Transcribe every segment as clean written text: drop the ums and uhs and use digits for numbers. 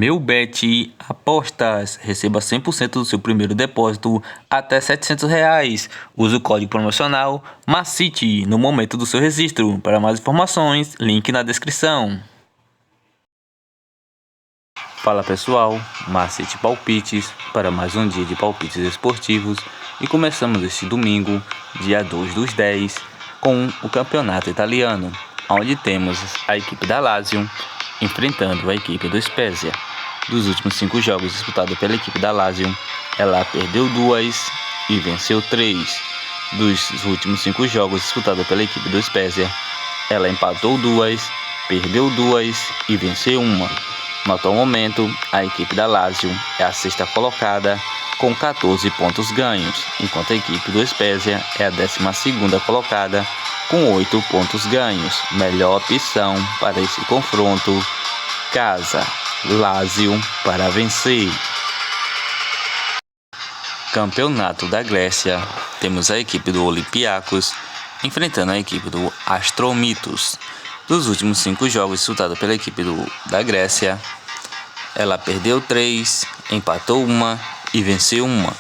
Meu Bet Apostas. Receba 100% do seu primeiro depósito até R$ 700. Use o código promocional MACITE no momento do seu registro. Para mais informações, link na descrição. Fala pessoal, Macite Palpites para mais um dia de palpites esportivos e começamos este domingo, dia 2/10, com o campeonato italiano, onde temos a equipe da Lazio enfrentando a equipe do Spezia. Dos últimos 5 jogos disputados pela equipe da Lazio, ela perdeu 2 e venceu 3. Dos últimos 5 jogos disputados pela equipe do Spezia, ela empatou 2, perdeu 2 e venceu 1. No atual momento, a equipe da Lazio é a sexta colocada com 14 pontos ganhos, enquanto a equipe do Spezia é a 12ª colocada com 8 pontos ganhos. Melhor opção para esse confronto, casa Lazio para vencer. Campeonato da Grécia, temos a equipe do Olympiacos enfrentando a equipe do Astromitos. Dos últimos 5 jogos disputados pela equipe da Grécia, ela perdeu 3, empatou 1 e venceu 1.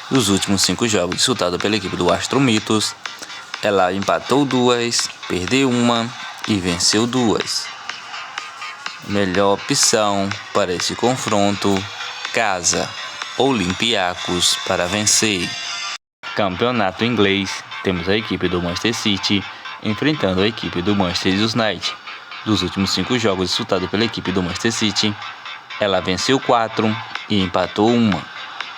Dos últimos 5 jogos disputados pela equipe do Astromitos, ela empatou 2, perdeu 1 e venceu 2. Melhor opção para esse confronto, casa Olympiacos para vencer. Campeonato inglês, temos a equipe do Manchester City enfrentando a equipe do Manchester United. Dos últimos 5 jogos disputados pela equipe do Manchester City, ela venceu 4 e empatou 1.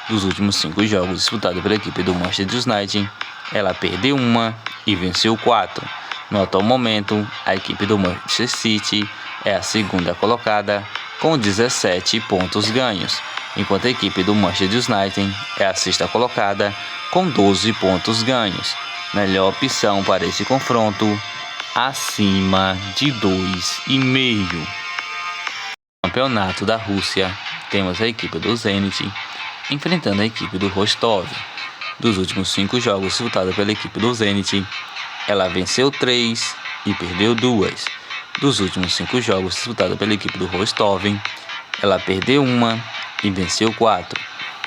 Dos últimos 5 jogos disputados pela equipe do Manchester United, ela perdeu 1 e venceu 4. No atual momento, a equipe do Manchester City é a segunda colocada com 17 pontos ganhos, enquanto a equipe do Manchester United é a sexta colocada com 12 pontos ganhos. Melhor opção para esse confronto, acima de 2,5. Campeonato da Rússia, temos a equipe do Zenit enfrentando a equipe do Rostov. Dos últimos 5 jogos disputados pela equipe do Zenit, ela venceu 3 e perdeu 2. Dos últimos 5 jogos disputados pela equipe do Rostov, ela perdeu 1 e venceu 4.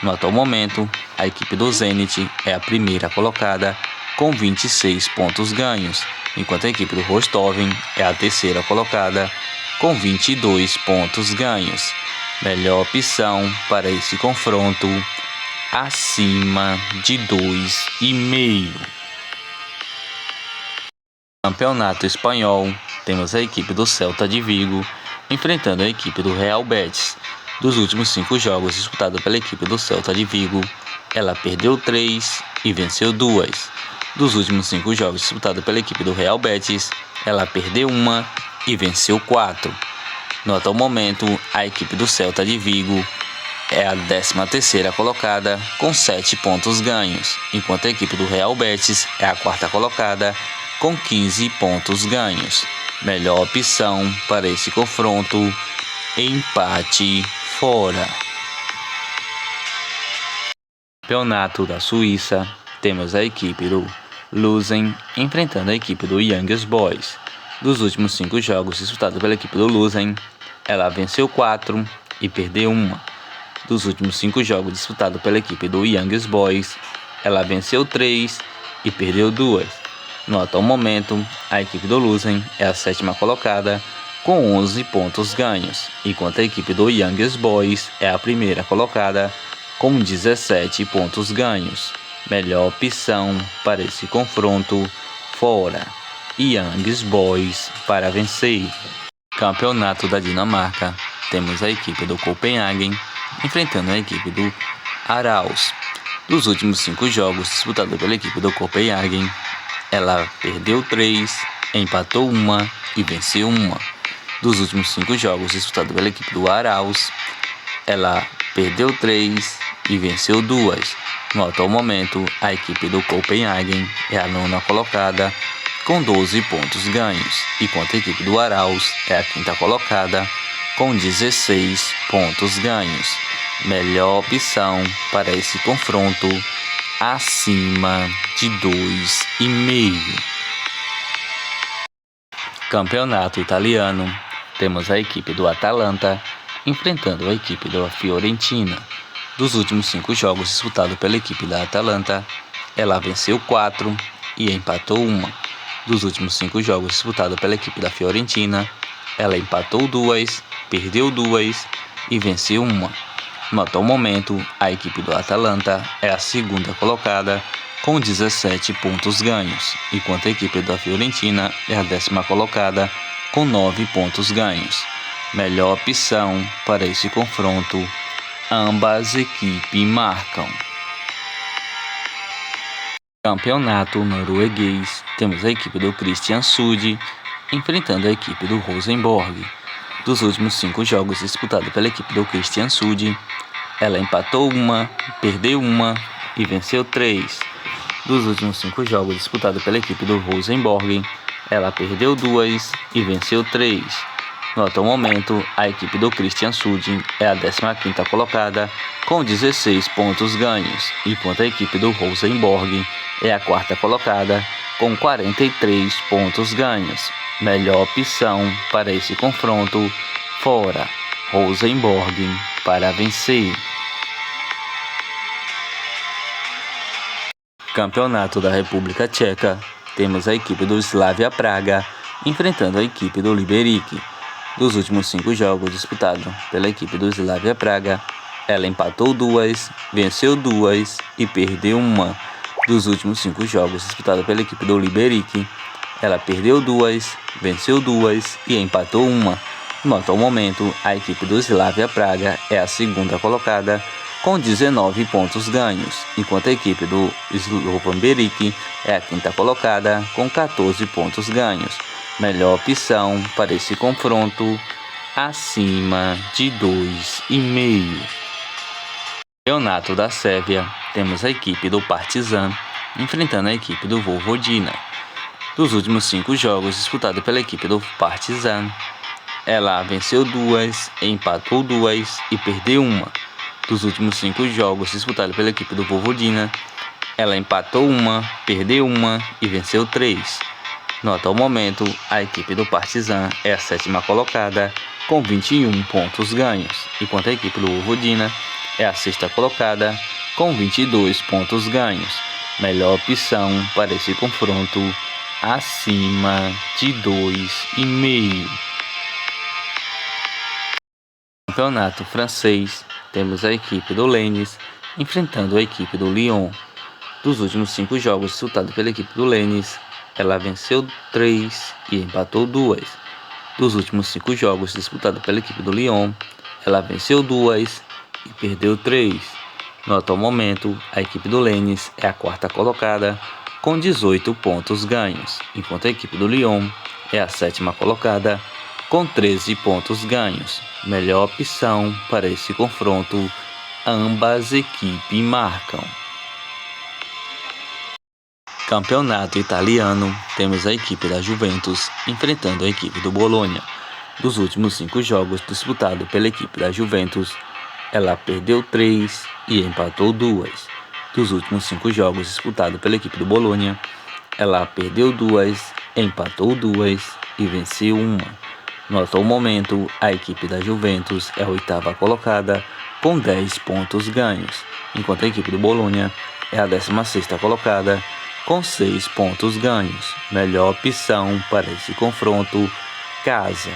No atual momento, a equipe do Zenit é a primeira colocada com 26 pontos ganhos, enquanto a equipe do Rostov é a terceira colocada com 22 pontos ganhos. Melhor opção para esse confronto, acima de 2,5. Campeonato espanhol, temos a equipe do Celta de Vigo enfrentando a equipe do Real Betis. Dos últimos 5 jogos disputados pela equipe do Celta de Vigo, ela perdeu 3 e venceu 2. Dos últimos 5 jogos disputados pela equipe do Real Betis, ela perdeu 1 e venceu 4. No atual momento, a equipe do Celta de Vigo é a 13ª colocada com 7 pontos ganhos, enquanto a equipe do Real Betis é a 4ª colocada com 15 pontos ganhos. Melhor opção para esse confronto, empate fora. Campeonato da Suíça, temos a equipe do Luzern enfrentando a equipe do Young Boys. Dos últimos 5 jogos disputados pela equipe do Luzern, ela venceu 4 e perdeu 1. Dos últimos 5 jogos disputados pela equipe do Young Boys, ela venceu 3 e perdeu 2. No atual momento, a equipe do Luzern é a 7ª colocada com 11 pontos ganhos, enquanto a equipe do Young Boys é a primeira colocada com 17 pontos ganhos. Melhor opção para esse confronto, fora Young Boys para vencer. Campeonato da Dinamarca, temos a equipe do Copenhagen enfrentando a equipe do Aarhus. Dos últimos 5 jogos disputados pela equipe do Copenhagen, ela perdeu 3, empatou 1 e venceu 1. Dos últimos 5 jogos disputados pela equipe do Aarhus, ela perdeu 3 e venceu 2. No atual momento, a equipe do Copenhagen é a 9ª colocada com 12 pontos ganhos, enquanto a equipe do Aarhus é a 5ª colocada com 16 pontos ganhos. Melhor opção para esse confronto, acima de 2,5. Campeonato italiano, temos a equipe do Atalanta enfrentando a equipe da Fiorentina. Dos últimos 5 jogos disputados pela equipe da Atalanta, ela venceu 4 e empatou 1. Dos últimos 5 jogos disputados pela equipe da Fiorentina, ela empatou 2, perdeu 2 e venceu 1. No atual momento, a equipe do Atalanta é a segunda colocada com 17 pontos ganhos, enquanto a equipe da Fiorentina é a 10ª colocada com 9 pontos ganhos. Melhor opção para esse confronto, ambas equipes marcam. Campeonato norueguês, temos a equipe do Kristiansund enfrentando a equipe do Rosenborg. Dos últimos 5 jogos disputados pela equipe do Kristiansund, ela empatou 1, perdeu 1 e venceu 3. Dos últimos 5 jogos disputados pela equipe do Rosenborg, ela perdeu 2 e venceu 3. No atual momento, a equipe do Kristiansund é a 15ª colocada com 16 pontos ganhos, enquanto a equipe do Rosenborg é a 4ª colocada com 43 pontos ganhos. Melhor opção para esse confronto, fora Rosenborg para vencer. Campeonato da República Tcheca, temos a equipe do Slavia Praga enfrentando a equipe do Liberec. Dos últimos 5 jogos disputados pela equipe do Slavia Praga, ela empatou 2, venceu 2 e perdeu 1. Dos últimos 5 jogos disputados pela equipe do Liberec, ela perdeu 2, venceu 2 e empatou 1. No atual momento, a equipe do Slavia Praga é a 2ª colocada com 19 pontos ganhos, enquanto a equipe do Slovan Beric é a 5ª colocada com 14 pontos ganhos. Melhor opção para esse confronto, acima de 2,5. Campeonato da Sérvia, temos a equipe do Partizan enfrentando a equipe do Vojvodina. Dos últimos 5 jogos disputados pela equipe do Partizan, ela venceu 2, empatou 2 e perdeu 1. Dos últimos 5 jogos disputados pela equipe do Vojvodina, ela empatou 1, perdeu 1 e venceu 3. No atual momento, a equipe do Partizan é a 7ª colocada com 21 pontos ganhos, enquanto a equipe do Vojvodina é a 6ª colocada com 22 pontos ganhos. Melhor opção para esse confronto, acima de 2,5. Campeonato francês, temos a equipe do Lens enfrentando a equipe do Lyon. Dos últimos 5 jogos disputados pela equipe do Lens, ela venceu 3 e empatou 2. Dos últimos 5 jogos disputados pela equipe do Lyon, ela venceu 2 e perdeu 3. No atual momento, a equipe do Lens é a 4ª colocada com 18 pontos ganhos, enquanto a equipe do Lyon é a 7ª colocada com 13 pontos ganhos. Melhor opção para esse confronto, ambas equipes marcam. Campeonato italiano, temos a equipe da Juventus enfrentando a equipe do Bologna. Dos últimos 5 jogos disputados pela equipe da Juventus, ela perdeu 3 e empatou 2. Dos últimos 5 jogos disputados pela equipe do Bologna, ela perdeu 2, empatou 2 e venceu 1. No atual momento, a equipe da Juventus é a 8ª colocada com 10 pontos ganhos, enquanto a equipe do Bologna é a 16ª colocada com 6 pontos ganhos. Melhor opção para esse confronto, casa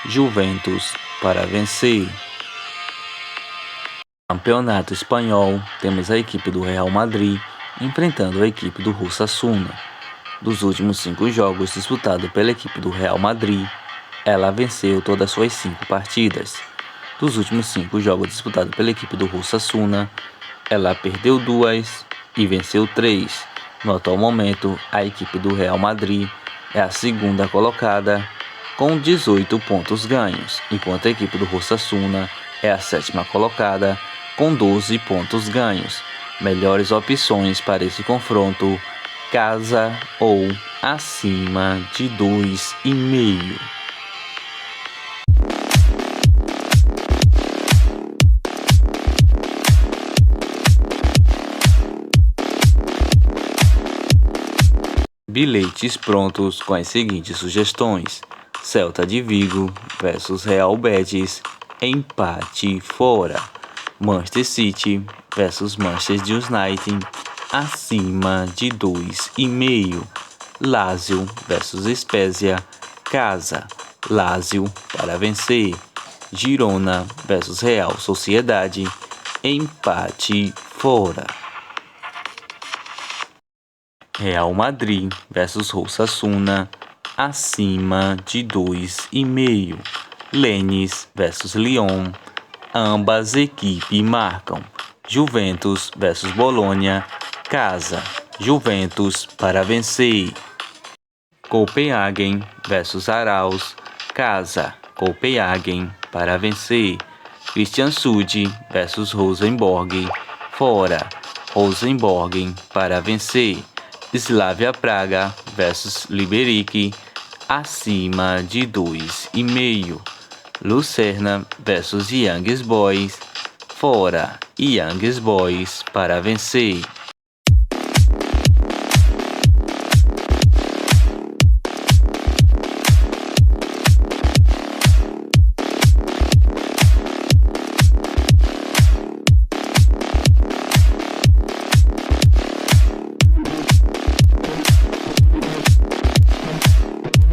Juventus para vencer. Campeonato espanhol, temos a equipe do Real Madrid enfrentando a equipe do Osasuna. Dos últimos 5 jogos disputados pela equipe do Real Madrid, ela venceu todas suas 5 partidas. Dos últimos 5 jogos disputados pela equipe do Osasuna, ela perdeu 2 e venceu 3. No atual momento, a equipe do Real Madrid é a 2ª colocada com 18 pontos ganhos, enquanto a equipe do Osasuna é a 7ª colocada com 12 pontos ganhos. Melhores opções para esse confronto, casa ou acima de 2,5. Bilhetes prontos com as seguintes sugestões: Celta de Vigo versus Real Betis empate fora. Manchester City versus Manchester United, acima de 2,5. Lazio versus Spezia, casa, Lazio para vencer. Girona versus Real Sociedade, empate fora. Real Madrid versus Osasuna, acima de 2,5. Lens versus Lyon, ambas equipes marcam. Juventus versus Bolonha, casa, Juventus para vencer. Copenhagen versus Aarhus, casa, Copenhagen para vencer. Kristiansund versus Rosenborg, fora, Rosenborg para vencer. Slavia Praga versus Liberec, acima de 2,5. Lucerna versus Young Boys, fora, Young Boys para vencer.